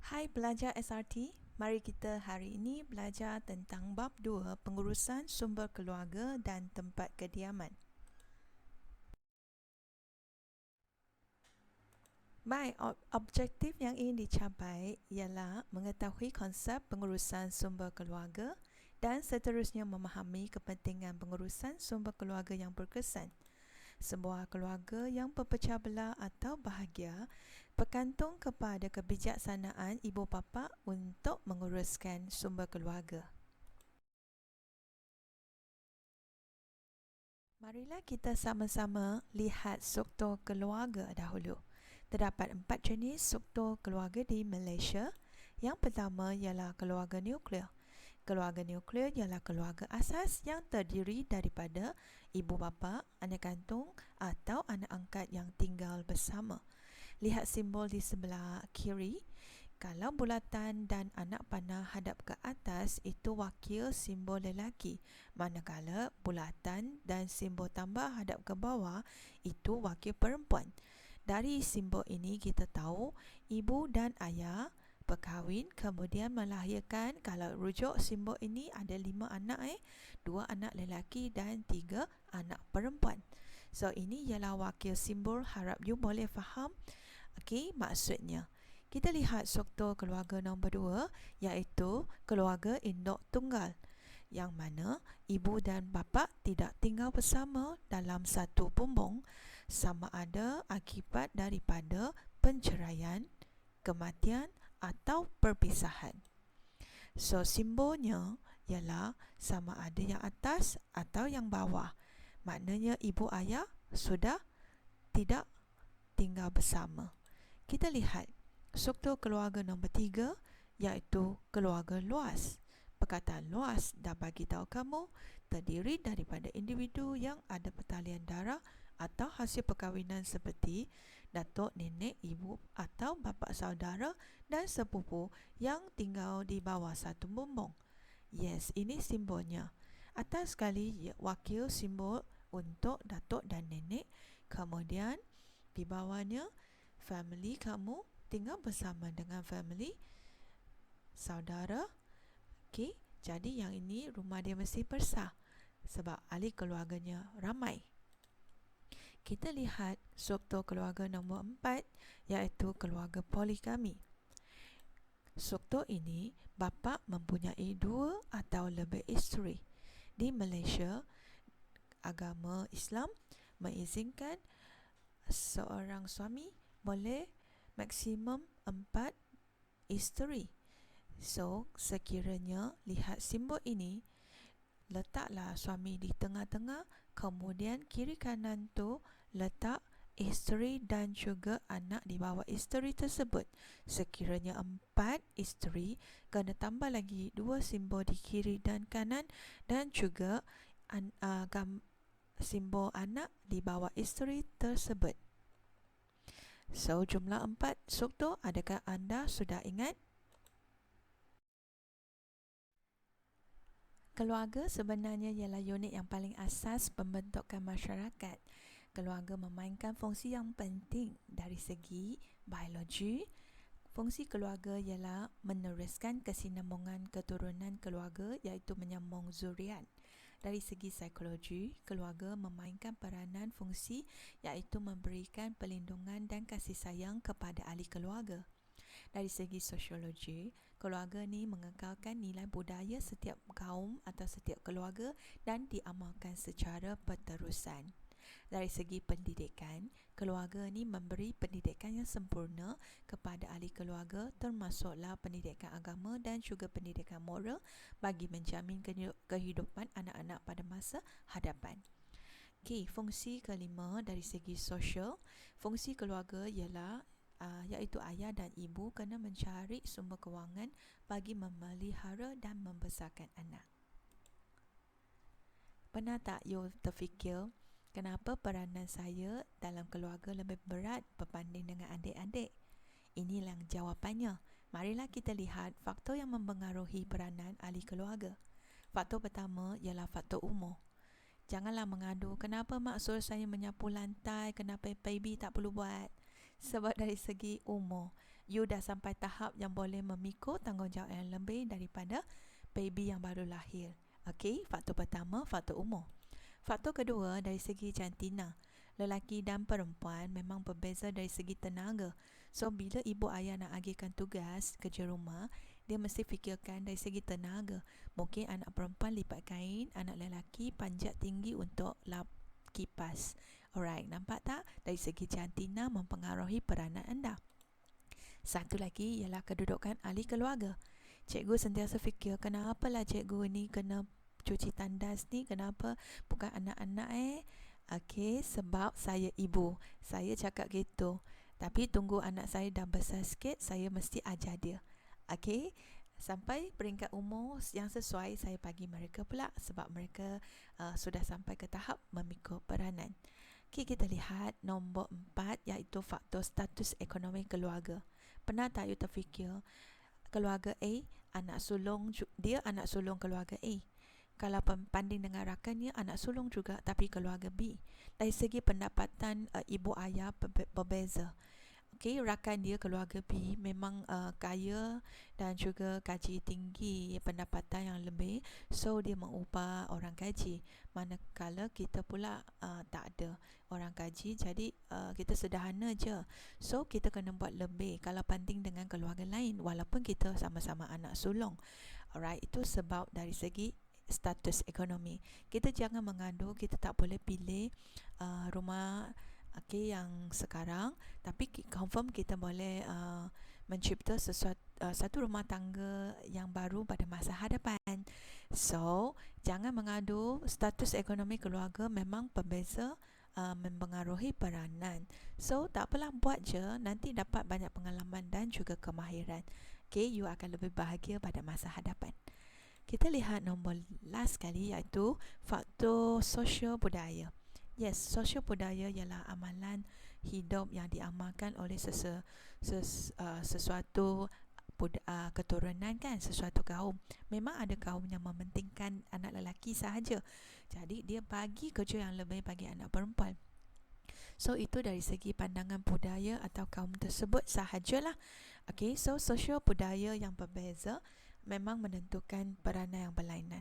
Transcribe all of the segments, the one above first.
Hai pelajar SRT, mari kita hari ini belajar tentang bab 2 pengurusan sumber keluarga dan tempat kediaman. Baik, objektif yang ingin dicapai ialah mengetahui konsep pengurusan sumber keluarga dan seterusnya memahami kepentingan pengurusan sumber keluarga yang berkesan. Sebuah keluarga yang berpecah belah atau bahagia bergantung kepada kebijaksanaan ibu bapa untuk menguruskan sumber keluarga. Marilah kita sama-sama lihat struktur keluarga dahulu. Terdapat 4 jenis struktur keluarga di Malaysia. Yang pertama ialah keluarga nuklear. Keluarga nuklear ialah keluarga asas yang terdiri daripada ibu bapa, anak kandung atau anak angkat yang tinggal bersama. Lihat simbol di sebelah kiri. Kalau bulatan dan anak panah hadap ke atas, itu wakil simbol lelaki. Manakala bulatan dan simbol tambah hadap ke bawah, itu wakil perempuan. Dari simbol ini kita tahu ibu dan ayah berkahwin kemudian melahirkan. Kalau rujuk simbol ini ada 5 anak 2 anak lelaki dan 3 anak perempuan. So ini ialah wakil simbol, harap you boleh faham maksudnya. Kita lihat struktur keluarga nombor 2 iaitu keluarga induk tunggal, yang mana ibu dan bapa tidak tinggal bersama dalam satu bumbung, sama ada akibat daripada penceraian, kematian atau perpisahan. So simbolnya ialah sama ada yang atas atau yang bawah. Maknanya ibu ayah sudah tidak tinggal bersama. Kita lihat struktur keluarga nombor 3 iaitu keluarga luas. Perkataan luas dah bagi tahu kamu terdiri daripada individu yang ada pertalian darah atau hasil perkahwinan seperti datuk, nenek, ibu atau bapa saudara dan sepupu yang tinggal di bawah satu bumbung. Yes, ini simbolnya. Atas sekali wakil simbol untuk datuk dan nenek. Kemudian di bawahnya family kamu tinggal bersama dengan family saudara. Okey, jadi yang ini rumah dia mesti besar sebab ahli keluarganya ramai. Kita lihat struktur keluarga nombor 4 iaitu keluarga poligami. Struktur ini bapa mempunyai 2 atau lebih isteri. Di Malaysia, agama Islam mengizinkan seorang suami boleh maksimum 4 isteri. So, sekiranya lihat simbol ini, letaklah suami di tengah-tengah, kemudian kiri kanan tu letak isteri dan juga anak di bawah isteri tersebut. Sekiranya 4 isteri, kena tambah lagi 2 simbol di kiri dan kanan dan juga simbol anak di bawah isteri tersebut. So, jumlah 4 struktur, adakah anda sudah ingat? Keluarga sebenarnya ialah unit yang paling asas pembentukan masyarakat. Keluarga memainkan fungsi yang penting dari segi biologi. Fungsi keluarga ialah meneruskan kesinambungan keturunan keluarga iaitu menyambung zuriat. Dari segi psikologi, keluarga memainkan peranan fungsi iaitu memberikan perlindungan dan kasih sayang kepada ahli keluarga. Dari segi sosiologi, keluarga ni mengekalkan nilai budaya setiap kaum atau setiap keluarga dan diamalkan secara berterusan. Dari segi pendidikan, keluarga ni memberi pendidikan yang sempurna kepada ahli keluarga, termasuklah pendidikan agama dan juga pendidikan moral bagi menjamin kehidupan anak-anak pada masa hadapan. Okey, fungsi kelima dari segi sosial, fungsi keluarga ialah iaitu ayah dan ibu kena mencari sumber kewangan bagi memelihara dan membesarkan anak. Pernah tak you terfikir kenapa peranan saya dalam keluarga lebih berat berbanding dengan adik-adik? Inilah jawapannya. Marilah kita lihat faktor yang mempengaruhi peranan ahli keluarga. Faktor pertama ialah faktor umur. Janganlah mengadu, kenapa mak suruh saya menyapu lantai, kenapa baby tak perlu buat? Sebab dari segi umur, you dah sampai tahap yang boleh memikul tanggungjawab yang lebih daripada baby yang baru lahir. Okey, faktor pertama, faktor umur. Faktor kedua, dari segi jantina. Lelaki dan perempuan memang berbeza dari segi tenaga. So, bila ibu ayah nak agihkan tugas kerja rumah, dia mesti fikirkan dari segi tenaga. Mungkin anak perempuan lipat kain, anak lelaki panjat tinggi untuk lap kipas. Alright, nampak tak? Dari segi jantina mempengaruhi peranan anda. Satu lagi ialah kedudukan ahli keluarga. Cikgu sentiasa fikir, kenapalah cikgu ni kena cuci tandas ni, kenapa bukan anak-anak Okey, sebab saya ibu. Saya cakap gitu. Tapi tunggu anak saya dah besar sikit, saya mesti ajar dia. Okey, sampai peringkat umur yang sesuai, saya bagi mereka pula sebab mereka sudah sampai ke tahap memikul peranan. Okey, kita lihat nombor 4 iaitu faktor status ekonomi keluarga. Pernah tak you terfikir, keluarga A, dia anak sulung keluarga A. Kalau banding dengan rakannya, anak sulung juga, tapi keluarga B. Dari segi pendapatan ibu ayah berbeza. Okey, rakan dia keluarga B memang kaya dan juga gaji tinggi, pendapatan yang lebih, so dia mengubah orang gaji. Manakala kita pula tak ada orang gaji, jadi kita sederhana je. So kita kena buat lebih kalau banding dengan keluarga lain walaupun kita sama-sama anak sulung. Alright, itu sebab dari segi status ekonomi. Kita jangan mengadu, kita tak boleh pilih rumah yang sekarang, tapi confirm kita boleh mencipta satu rumah tangga yang baru pada masa hadapan. So, jangan mengadu, status ekonomi keluarga memang berbeza, mempengaruhi peranan. So, tak apalah, buat je, nanti dapat banyak pengalaman dan juga kemahiran. You akan lebih bahagia pada masa hadapan. Kita lihat nombor last sekali iaitu faktor sosial budaya. Yes, sosial budaya ialah amalan hidup yang diamalkan oleh sesuatu keturunan kan, sesuatu kaum. Memang ada kaum yang mementingkan anak lelaki sahaja. Jadi dia bagi kerja yang lebih bagi anak perempuan. So itu dari segi pandangan budaya atau kaum tersebut sahajalah. Okey, so sosial budaya yang berbeza memang menentukan peranan yang berlainan.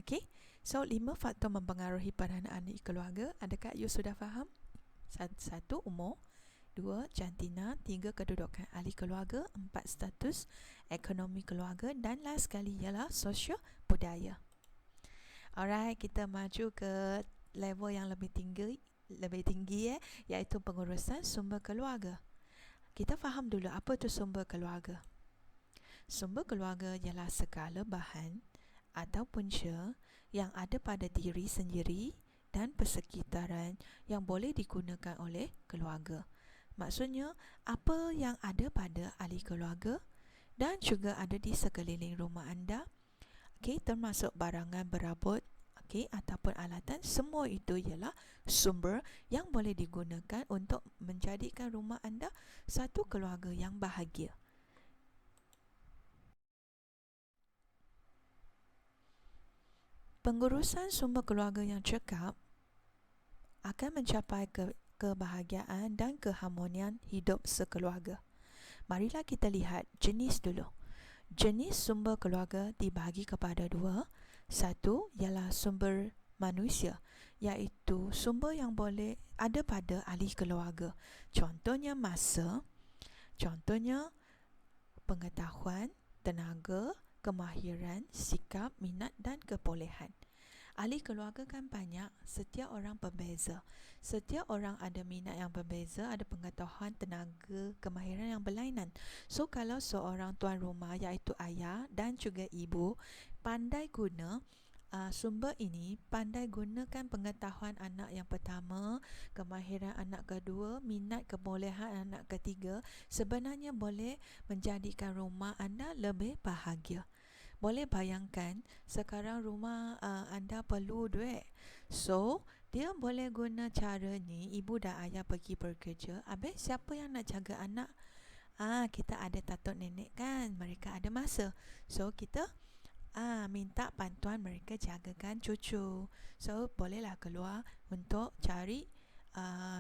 Okey, so 5 faktor mempengaruhi peranan ahli keluarga. Adakah you sudah faham? 1. Umur. 2. Jantina. 3. Kedudukan ahli keluarga. 4. Status ekonomi keluarga. Dan last sekali ialah sosial budaya. Alright, kita maju ke level yang lebih tinggi iaitu pengurusan sumber keluarga. Kita faham dulu apa tu sumber keluarga. Sumber keluarga ialah segala bahan atau punca yang ada pada diri sendiri dan persekitaran yang boleh digunakan oleh keluarga. Maksudnya, apa yang ada pada ahli keluarga dan juga ada di sekeliling rumah anda, termasuk barangan berabot, ataupun alatan, semua itu ialah sumber yang boleh digunakan untuk menjadikan rumah anda satu keluarga yang bahagia. Pengurusan sumber keluarga yang cekap akan mencapai kebahagiaan dan keharmonian hidup sekeluarga. Marilah kita lihat jenis dulu. Jenis sumber keluarga dibahagi kepada 2. 1 ialah sumber manusia, iaitu sumber yang boleh ada pada ahli keluarga. Contohnya masa, contohnya pengetahuan, tenaga, kemahiran, sikap, minat dan kebolehan. Ahli keluarga kan banyak, setiap orang berbeza. Setiap orang ada minat yang berbeza, ada pengetahuan, tenaga, kemahiran yang berlainan. So, kalau seorang tuan rumah iaitu ayah dan juga ibu pandai guna sumber ini, pandai gunakan pengetahuan anak yang pertama, kemahiran anak kedua, minat kebolehan anak ketiga, sebenarnya boleh menjadikan rumah anda lebih bahagia. Boleh bayangkan sekarang rumah anda perlu duit. So, dia boleh guna cara ni, ibu dan ayah pergi bekerja. Habis siapa yang nak jaga anak? Kita ada tatuk nenek kan, mereka ada masa. So, kita minta bantuan mereka jagakan cucu. So, bolehlah keluar untuk cari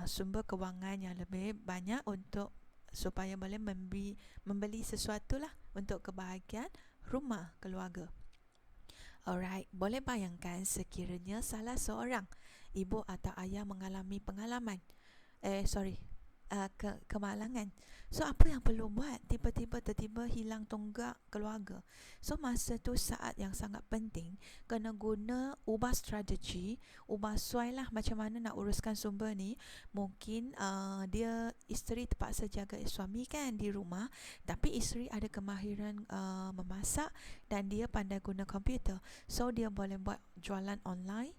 sumber kewangan yang lebih banyak untuk supaya boleh membeli sesuatu lah untuk kebahagiaan rumah keluarga. Alright, boleh bayangkan sekiranya salah seorang ibu atau ayah mengalami pengalaman kemalangan. So apa yang perlu buat? Tiba-tiba hilang tonggak keluarga. So masa tu saat yang sangat penting, kena ubah strategi, ubah suai lah macam mana nak uruskan sumber ni. Mungkin dia isteri terpaksa jaga suami kan di rumah, tapi isteri ada kemahiran memasak dan dia pandai guna komputer. So dia boleh buat jualan online.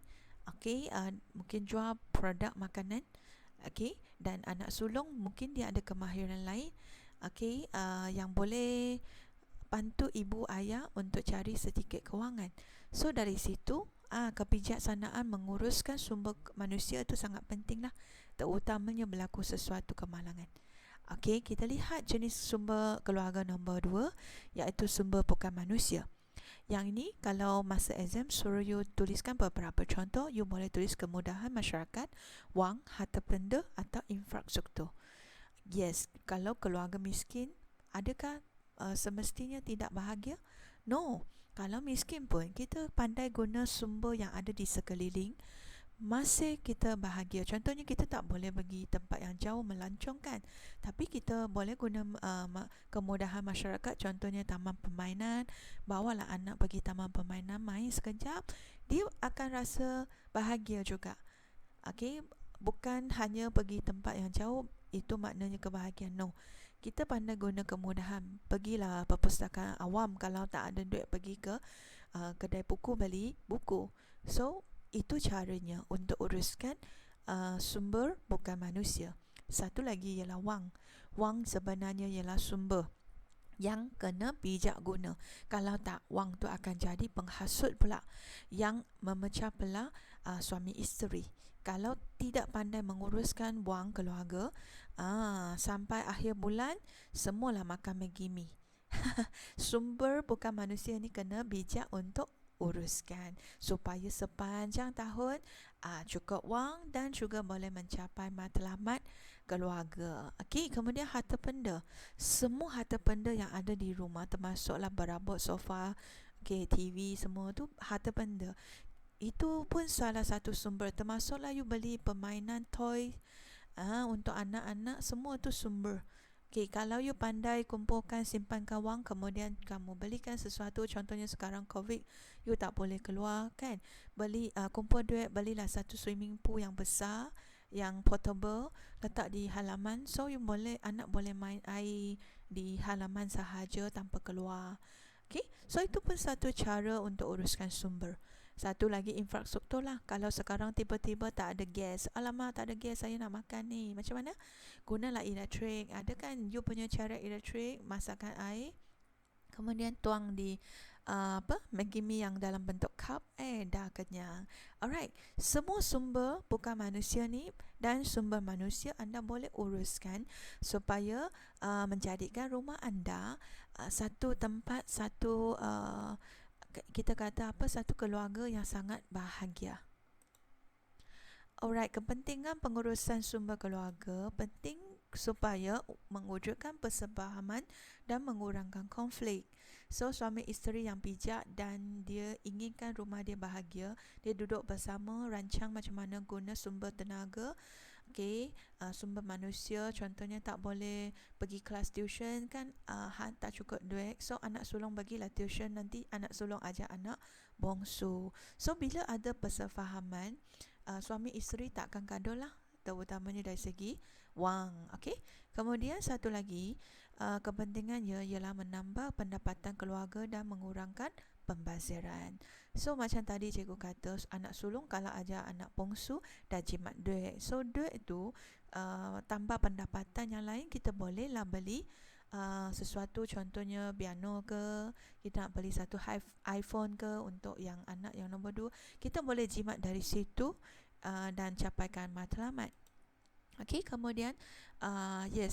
Mungkin jual produk makanan. Dan anak sulung mungkin dia ada kemahiran lain yang boleh bantu ibu ayah untuk cari sedikit kewangan. So dari situ kebijaksanaan menguruskan sumber manusia itu sangat penting lah, terutamanya berlaku sesuatu kemalangan. Kita lihat jenis sumber keluarga nombor 2, iaitu sumber bukan manusia. Yang ini kalau masa exam suruh you tuliskan beberapa contoh, you boleh tulis kemudahan masyarakat, wang, harta benda atau infrastruktur. Yes, kalau keluarga miskin, adakah semestinya tidak bahagia? No, kalau miskin pun kita pandai guna sumber yang ada di sekeliling, masih kita bahagia. Contohnya kita tak boleh pergi tempat yang jauh melancong kan, tapi kita boleh guna kemudahan masyarakat. Contohnya taman permainan, bawalah anak pergi taman permainan main sekejap, dia akan rasa bahagia juga. Bukan hanya pergi tempat yang jauh itu maknanya kebahagiaan. No, kita pandai guna kemudahan. Pergilah perpustakaan awam kalau tak ada duit pergi ke kedai buku beli buku. So itu caranya untuk uruskan sumber bukan manusia. Satu lagi ialah wang. Wang sebenarnya ialah sumber yang kena bijak guna. Kalau tak, wang tu akan jadi penghasut pula yang memecah belah suami isteri. Kalau tidak pandai menguruskan wang keluarga, sampai akhir bulan semualah makan Maggi mee. Sumber bukan manusia ni kena bijak untuk uruskan supaya sepanjang tahun cukup wang dan juga boleh mencapai matlamat keluarga. Kemudian harta benda. Semua harta benda yang ada di rumah termasuklah berabot sofa, TV, semua tu harta benda. Itu pun salah satu sumber, termasuklah you beli permainan toy untuk anak-anak, semua tu sumber. Kalau you pandai kumpulkan, simpankan wang, kemudian kamu belikan sesuatu, contohnya sekarang COVID, you tak boleh keluar kan, kumpul duit, belilah satu swimming pool yang besar, yang portable, letak di halaman, so anak boleh main air di halaman sahaja tanpa keluar. So itu pun satu cara untuk uruskan sumber. Satu lagi infrastruktur lah. Kalau sekarang tiba-tiba tak ada gas, alamak tak ada gas, saya nak makan ni, macam mana? Gunalah elektrik. Ada kan you punya cara elektrik, masakkan air, kemudian tuang di Maggi mee yang dalam bentuk cup, dah kenyang. Alright, semua sumber bukan manusia ni dan sumber manusia anda boleh uruskan supaya menjadikan rumah anda satu tempat, kita kata satu keluarga yang sangat bahagia. Alright, kepentingan pengurusan sumber keluarga penting supaya mewujudkan persefahaman dan mengurangkan konflik. So suami isteri yang bijak dan dia inginkan rumah dia bahagia, dia duduk bersama rancang macam mana guna sumber tenaga, sumber manusia. Contohnya tak boleh pergi kelas tuition kan, tak cukup duit, so anak sulung bagilah tuition, nanti anak sulung ajar anak bongsu. So bila ada persefahaman, suami isteri tak akan gaduh lah, terutamanya dari segi wang. Kemudian satu lagi kepentingannya ialah menambah pendapatan keluarga dan mengurangkan pembaziran. So macam tadi cikgu kata, anak sulung kalau ajar anak bongsu dah jimat duit, so duit tu tambah pendapatan yang lain, kita bolehlah beli sesuatu, contohnya piano ke, kita nak beli satu iPhone ke untuk yang anak yang nombor 2, kita boleh jimat dari situ dan capaikan matlamat. Kemudian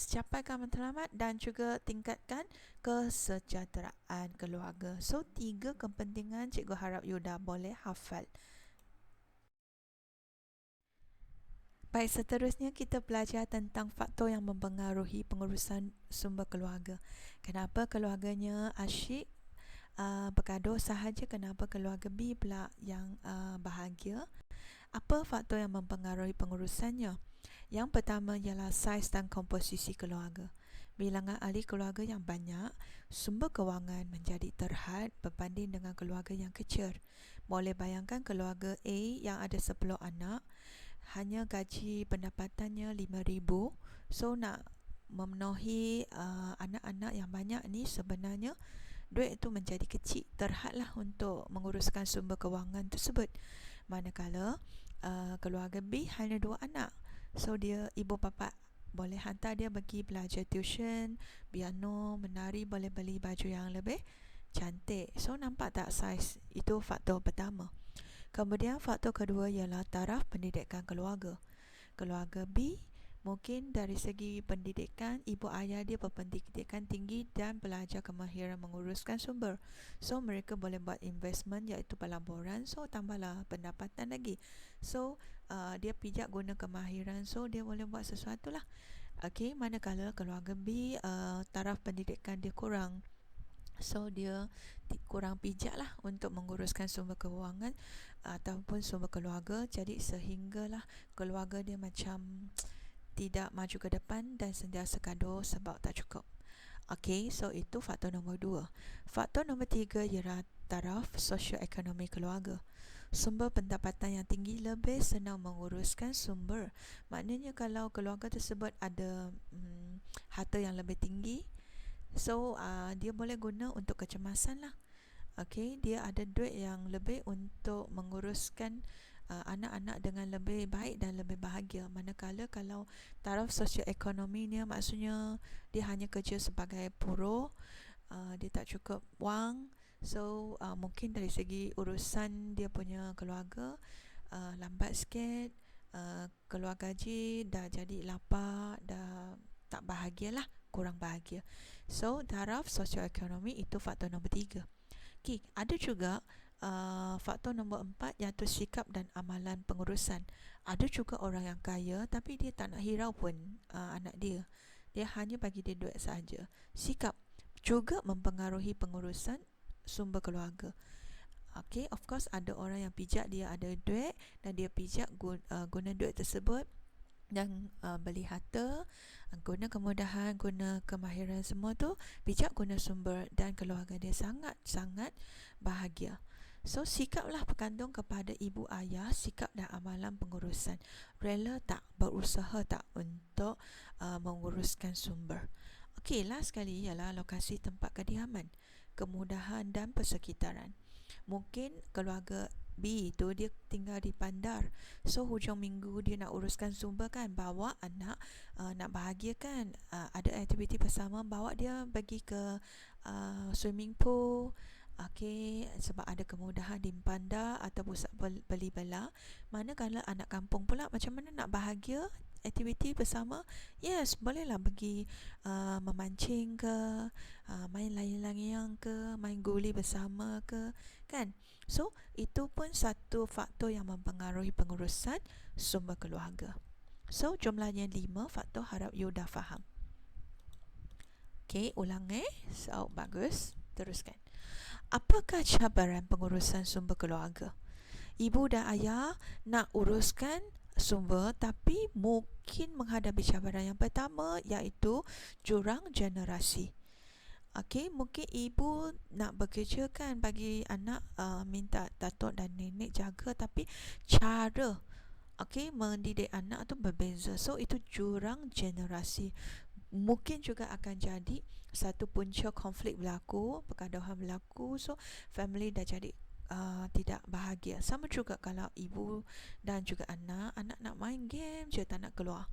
capaikan matlamat dan juga tingkatkan kesejahteraan keluarga. So 3 kepentingan cikgu harap you dah boleh hafal. Baik, seterusnya kita belajar tentang faktor yang mempengaruhi pengurusan sumber keluarga. Kenapa keluarganya asyik bergaduh sahaja, kenapa keluarga B pula yang bahagia? Apa faktor yang mempengaruhi pengurusannya? Yang pertama ialah saiz dan komposisi keluarga. Bilangan ahli keluarga yang banyak, sumber kewangan menjadi terhad berbanding dengan keluarga yang kecil. Boleh bayangkan keluarga A yang ada 10 anak, hanya gaji pendapatannya 5,000. So nak memenuhi anak-anak yang banyak ni, sebenarnya duit itu menjadi kecil, terhadlah untuk menguruskan sumber kewangan tersebut. Manakala keluarga B hanya 2 anak, so dia ibu bapa boleh hantar dia pergi belajar tuition, piano, menari, boleh beli baju yang lebih cantik. So nampak tak saiz? Itu faktor pertama. Kemudian faktor kedua ialah taraf pendidikan keluarga. Keluarga B mungkin dari segi pendidikan, ibu ayah dia berpendidikan tinggi dan belajar kemahiran menguruskan sumber. So mereka boleh buat investment iaitu pelaburan, so tambahlah pendapatan lagi. So dia pijak guna kemahiran, so dia boleh buat sesuatu lah. Okey, manakala keluarga B taraf pendidikan dia kurang, so dia kurang pijak lah untuk menguruskan sumber kewangan ataupun sumber keluarga. Jadi sehinggalah keluarga dia macam tidak maju ke depan dan sentiasa gaduh sebab tak cukup. Okey, so itu faktor nombor 2. Faktor nombor 3 ialah taraf sosioekonomi keluarga. Sumber pendapatan yang tinggi lebih senang menguruskan sumber. Maknanya kalau keluarga tersebut ada harta yang lebih tinggi, so dia boleh guna untuk kecemasan lah. Okey, dia ada duit yang lebih untuk menguruskan anak-anak dengan lebih baik dan lebih bahagia. Manakala kalau taraf sosioekonomi ni maksudnya dia hanya kerja sebagai buruh, dia tak cukup wang, so mungkin dari segi urusan dia punya keluarga lambat sikit, keluar gaji dah jadi lapar, dah tak bahagialah, kurang bahagia. So taraf sosioekonomi itu faktor nombor 3. Okay, ada juga faktor nombor 4 iaitu sikap dan amalan pengurusan. Ada juga orang yang kaya tapi dia tak nak hirau pun anak dia. Dia hanya bagi dia duit sahaja. Sikap juga mempengaruhi pengurusan sumber keluarga. Okay, of course ada orang yang pijak dia ada duit dan dia pijak guna duit tersebut dan beli harta, guna kemudahan, guna kemahiran semua tu, bijak guna sumber dan keluarga dia sangat-sangat bahagia. So sikaplah bergantung kepada ibu ayah, sikap dan amalan pengurusan. Rela tak, berusaha tak untuk menguruskan sumber. Okey, last sekali ialah lokasi tempat kediaman, kemudahan dan persekitaran. Mungkin keluarga B tu dia tinggal di bandar, so hujung minggu dia nak uruskan sumber kan, bawa anak nak bahagia kan, ada aktiviti bersama, bawa dia pergi ke swimming pool. Okey, sebab ada kemudahan di bandar atau pusat beli bela. Manakala anak kampung pula macam mana nak bahagia, aktiviti bersama, yes, bolehlah pergi memancing ke, main layang-layang ke, main guli bersama ke, kan. So itu pun satu faktor yang mempengaruhi pengurusan sumber keluarga. So jumlahnya 5 faktor, harap you dah faham. Okay, ulang so bagus, teruskan. Apakah cabaran pengurusan sumber keluarga? Ibu dan ayah nak uruskan sumber tapi mungkin menghadapi cabaran yang pertama iaitu jurang generasi. Okey, mungkin ibu nak bekerja kan bagi anak, minta datuk dan nenek jaga, tapi cara mendidik anak tu berbeza. So itu jurang generasi. Mungkin juga akan jadi satu punca konflik berlaku, pergaduhan berlaku. So family dah jadi tidak bahagia. Sama juga kalau ibu dan juga anak nak main game je, tak nak keluar.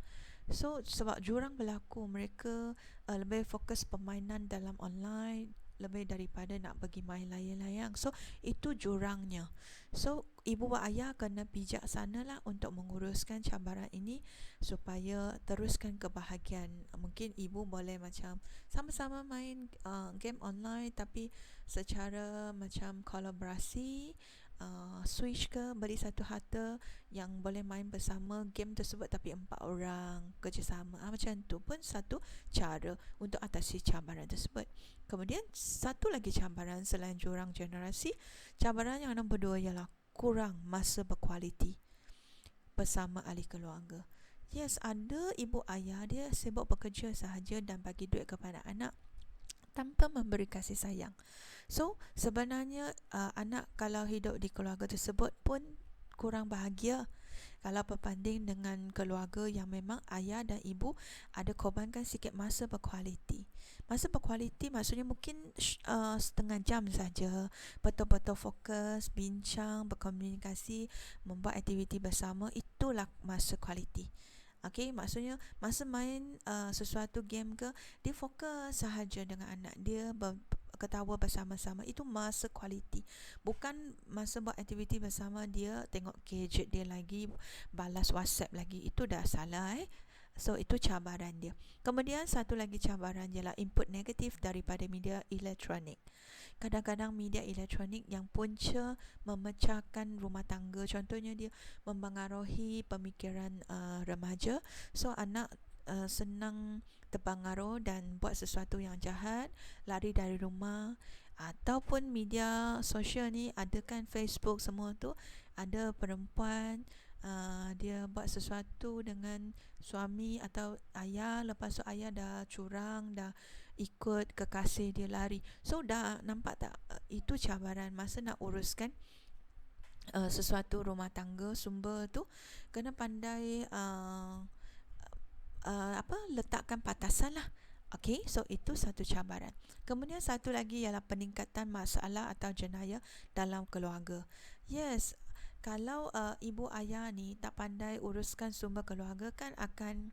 So sebab jurang berlaku, mereka lebih fokus permainan dalam online lebih daripada nak pergi main layang-layang. So itu jurangnya. So ibu dan ayah kena bijaksanalah untuk menguruskan cabaran ini supaya teruskan kebahagiaan. Mungkin ibu boleh macam sama-sama main game online tapi secara macam kolaborasi, Switch ke, beli satu harta yang boleh main bersama game tersebut tapi 4 orang kerjasama. Macam tu pun satu cara untuk atasi cabaran tersebut. Kemudian satu lagi cabaran selain jurang generasi, cabaran yang nombor 2 ialah kurang masa berkualiti bersama ahli keluarga. Yes, ada ibu ayah dia sibuk bekerja sahaja dan bagi duit kepada anak tanpa memberi kasih sayang. So, sebenarnya anak kalau hidup di keluarga tersebut pun kurang bahagia kalau berbanding dengan keluarga yang memang ayah dan ibu ada korbankan sikit masa berkualiti. Masa berkualiti maksudnya mungkin setengah jam saja, betul-betul fokus, bincang, berkomunikasi, membuat aktiviti bersama, itulah masa kualiti. Okey, maksudnya masa main sesuatu game ke, dia fokus sahaja dengan anak dia, ketawa bersama-sama, itu masa kualiti. Bukan masa buat aktiviti bersama dia tengok gadget dia lagi, balas WhatsApp lagi, itu dah salah. So itu cabaran dia. Kemudian satu lagi cabaran ialah input negatif daripada media elektronik. Kadang-kadang media elektronik yang punca memecahkan rumah tangga, contohnya dia mempengaruhi pemikiran remaja. So anak senang terpengaruh dan buat sesuatu yang jahat, lari dari rumah. Ataupun media sosial ni, ada kan Facebook semua tu, ada perempuan dia buat sesuatu dengan suami atau ayah, lepas tu ayah dah curang, dah ikut kekasih dia lari. So dah nampak tak, itu cabaran masa nak uruskan sesuatu rumah tangga. Sumber tu kena pandai letakkan batasan lah. Okey, so itu satu cabaran. Kemudian satu lagi ialah peningkatan masalah atau jenayah dalam keluarga. Yes, kalau ibu ayah ni tak pandai uruskan sumber keluarga kan akan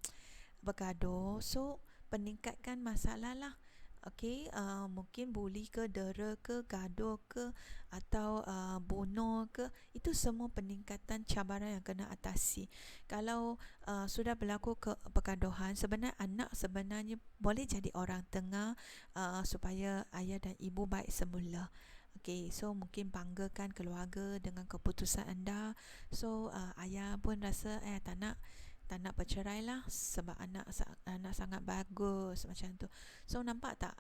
bergaduh. So peningkatkan masalah lah. Okey, mungkin buli ke, dera ke, gaduh ke, atau bunuh ke, itu semua peningkatan cabaran yang kena atasi. Kalau sudah berlaku pergaduhan, sebenarnya anak sebenarnya boleh jadi orang tengah supaya ayah dan ibu baik semula. Okey, so mungkin banggakan keluarga dengan keputusan anda. So ayah pun rasa tak nak bercerai lah sebab anak sangat bagus, macam tu. So nampak tak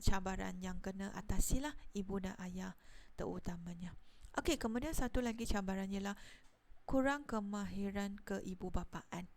cabaran yang kena atasi lah ibu dan ayah terutamanya. Okey, kemudian satu lagi cabaran ialah kurang kemahiran keibubapaan.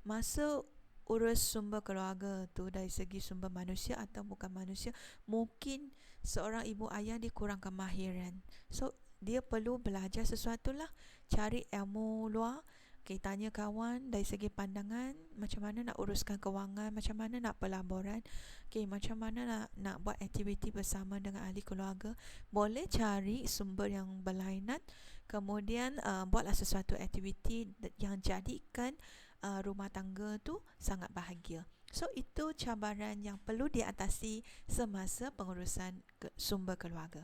Masa urus sumber keluarga tu dari segi sumber manusia atau bukan manusia, mungkin seorang ibu ayah dia kurang kemahiran. So dia perlu belajar sesuatu lah, cari ilmu luar. Okay, tanya kawan dari segi pandangan, macam mana nak uruskan kewangan, macam mana nak pelaburan, okay, macam mana nak buat aktiviti bersama dengan ahli keluarga. Boleh cari sumber yang berlainan, kemudian buatlah sesuatu aktiviti yang jadikan rumah tangga tu sangat bahagia. So itu cabaran yang perlu diatasi semasa pengurusan sumber keluarga.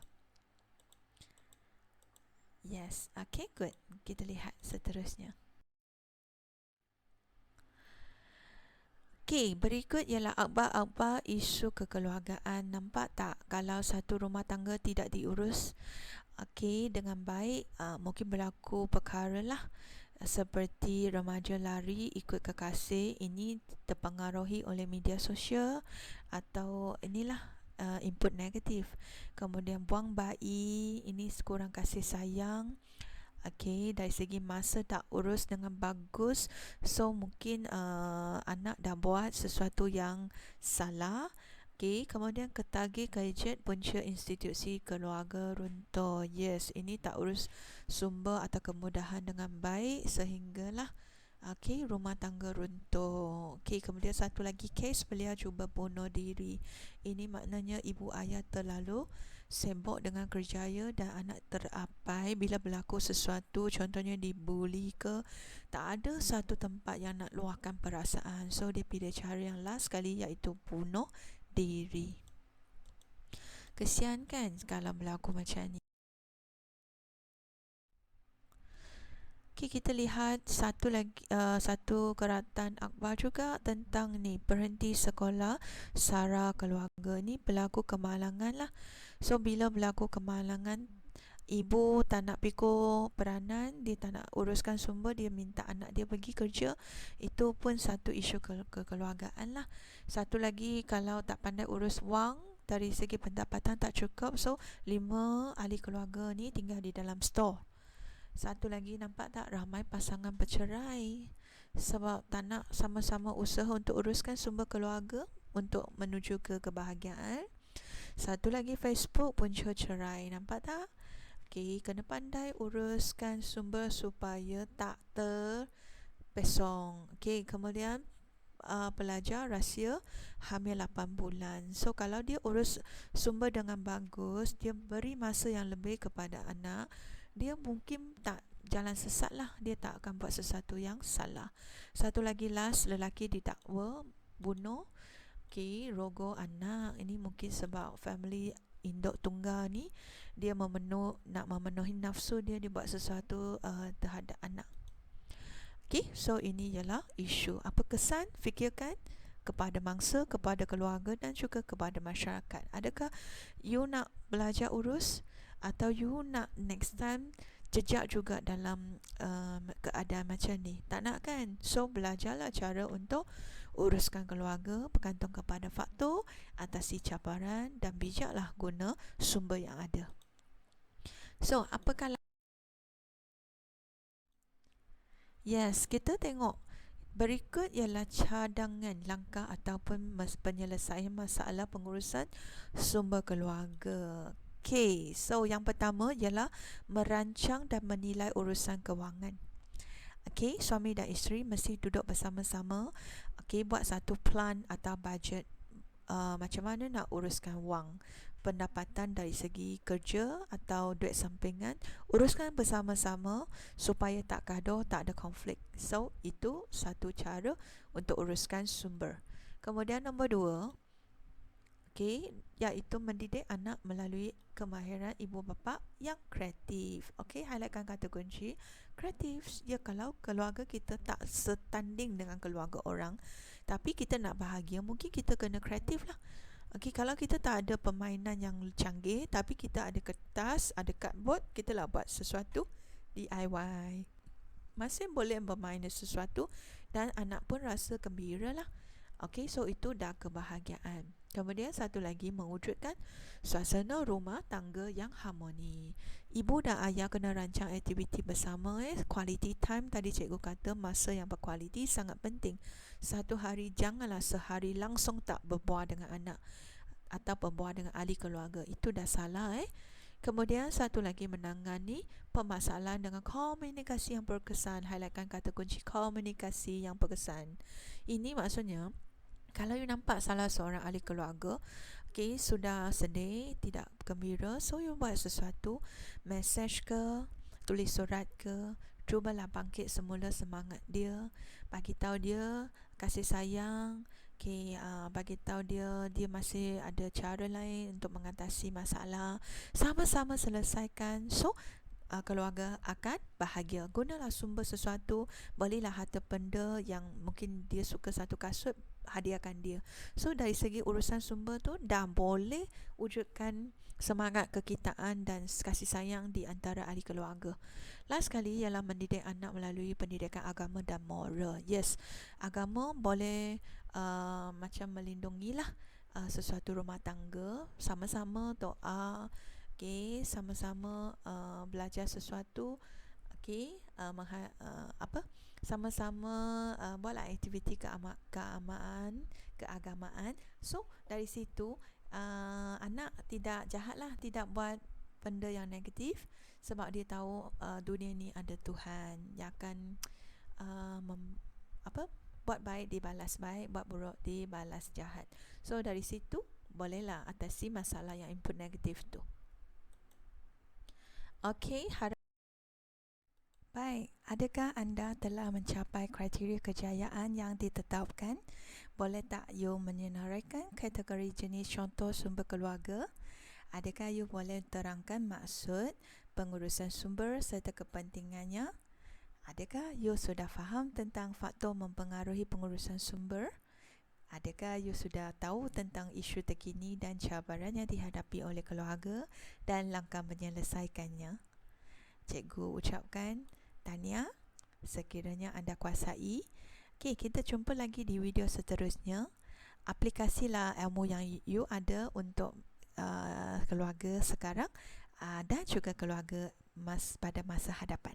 Yes, okay, good. Kita lihat seterusnya. Okey, berikut ialah akhbar-akhbar isu kekeluargaan. Nampak tak kalau satu rumah tangga tidak diurus dengan baik, mungkin berlaku perkara lah, seperti remaja lari ikut kekasih. Ini terpengaruhi oleh media sosial atau inilah input negatif. Kemudian buang bayi, ini kurang kasih sayang. Okey, dari segi masa tak urus dengan bagus, so mungkin anak dah buat sesuatu yang salah. Okey, kemudian ketagih gadget punca institusi keluarga runtuh. Yes, ini tak urus sumber atau kemudahan dengan baik sehinggalah rumah tangga runtuh. Okey, kemudian satu lagi kes belia cuba bunuh diri. Ini maknanya ibu ayah terlalu sibuk dengan kerjaya dan anak terapai bila berlaku sesuatu, contohnya dibuli ke, tak ada satu tempat yang nak luahkan perasaan. So dia pilih cara yang last sekali, iaitu bunuh diri. Kesian kan kalau berlaku macam ni. Okay, kita lihat satu lagi satu keratan akhbar juga tentang ni, berhenti sekolah sara keluarga. Ni berlaku kemalangan lah. So bila berlaku kemalangan, ibu tak nak pikul peranan, dia tak nak uruskan sumber, dia minta anak dia pergi kerja, itu pun satu isu kekeluargaan lah. Satu lagi, kalau tak pandai urus wang, dari segi pendapatan tak cukup, so 5 ahli keluarga ni tinggal di dalam store. Satu lagi, nampak tak ramai pasangan bercerai sebab tak nak sama-sama usaha untuk uruskan sumber keluarga untuk menuju ke kebahagiaan. Satu lagi, Facebook punca cerai, nampak tak? Okey, kena pandai uruskan sumber supaya tak terpesong. Okey, kemudian pelajar rahsia hamil 8 bulan. So kalau dia urus sumber dengan bagus, dia beri masa yang lebih kepada anak, dia mungkin tak jalan sesat lah, dia tak akan buat sesuatu yang salah. Satu lagi, last, lelaki didakwa bunuh. Okey, rogo anak. Ini mungkin sebab family induk tunggal ni dia nak memenuhi nafsu dia, dia buat sesuatu terhadap anak. Okey, so ini ialah isu. Apa kesan? Fikirkan kepada mangsa, kepada keluarga dan juga kepada masyarakat. Adakah you nak belajar urus atau you nak next time jejak juga dalam keadaan macam ni? Tak nak kan? So belajarlah cara untuk uruskan keluarga bergantung kepada faktor, atasi cabaran dan bijaklah guna sumber yang ada. So, apakah? Yes, kita tengok berikut ialah cadangan langkah ataupun penyelesaian masalah pengurusan sumber keluarga. Okay, so yang pertama ialah merancang dan menilai urusan kewangan. Okay, suami dan isteri mesti duduk bersama-sama, okay, buat satu plan atau budget, macam mana nak uruskan wang, pendapatan dari segi kerja atau duit sampingan, uruskan bersama-sama supaya tak gaduh, tak ada konflik. So itu satu cara untuk uruskan sumber. Kemudian nombor 2, okay, iaitu mendidik anak melalui kemahiran ibu bapa yang kreatif. Okay, highlightkan kata kunci kreatif. Ya, kalau keluarga kita tak setanding dengan keluarga orang, tapi kita nak bahagia, mungkin kita kena kreatif lah. Okay, kalau kita tak ada permainan yang canggih, tapi kita ada kertas, ada cardboard, kita lah buat sesuatu DIY. Masih boleh bermain sesuatu dan anak pun rasa gembira lah. Okay, so itu dah kebahagiaan. Kemudian satu lagi, mewujudkan suasana rumah tangga yang harmoni. Ibu dan ayah kena rancang aktiviti bersama. Quality time, tadi cikgu kata masa yang berkualiti sangat penting. Satu hari, janganlah sehari langsung tak berbual dengan anak atau berbual dengan ahli keluarga. Itu dah salah. Kemudian satu lagi, menangani permasalahan dengan komunikasi yang berkesan. Highlightkan kata kunci komunikasi yang berkesan. Ini maksudnya, kalau you nampak salah seorang ahli keluarga, okay, sudah sedih, tidak gembira, so you buat sesuatu, mesej ke, tulis surat ke, cubalah bangkit semula semangat dia, bagi tahu dia kasih sayang, okay, bagi tahu dia masih ada cara lain untuk mengatasi masalah, sama-sama selesaikan. So keluarga akan bahagia. Gunalah sumber sesuatu, belilah harta benda yang mungkin dia suka satu kasut, hadiahkan dia. So dari segi urusan sumber tu dah boleh wujudkan semangat kekitaan dan kasih sayang di antara ahli keluarga. Last sekali ialah mendidik anak melalui pendidikan agama dan moral. Yes, agama boleh macam melindungilah sesuatu rumah tangga, sama-sama doa, okay, sama-sama belajar sesuatu, okay, sama-sama buatlah aktiviti keagamaan. So dari situ anak tidak jahatlah, tidak buat benda yang negatif, sebab dia tahu dunia ni ada Tuhan yang akan buat baik dibalas baik, buat buruk dibalas jahat. So dari situ bolehlah atasi masalah yang input negatif tu. Okey, baik, adakah anda telah mencapai kriteria kejayaan yang ditetapkan? Boleh tak you menyenaraikan kategori jenis contoh sumber keluarga? Adakah you boleh terangkan maksud pengurusan sumber serta kepentingannya? Adakah you sudah faham tentang faktor mempengaruhi pengurusan sumber? Adakah you sudah tahu tentang isu terkini dan cabaran yang dihadapi oleh keluarga dan langkah menyelesaikannya? Cikgu ucapkan tahniah sekiranya anda kuasai. Okey, kita jumpa lagi di video seterusnya. Aplikasilah ilmu yang you ada untuk keluarga sekarang dan juga keluarga pada masa hadapan.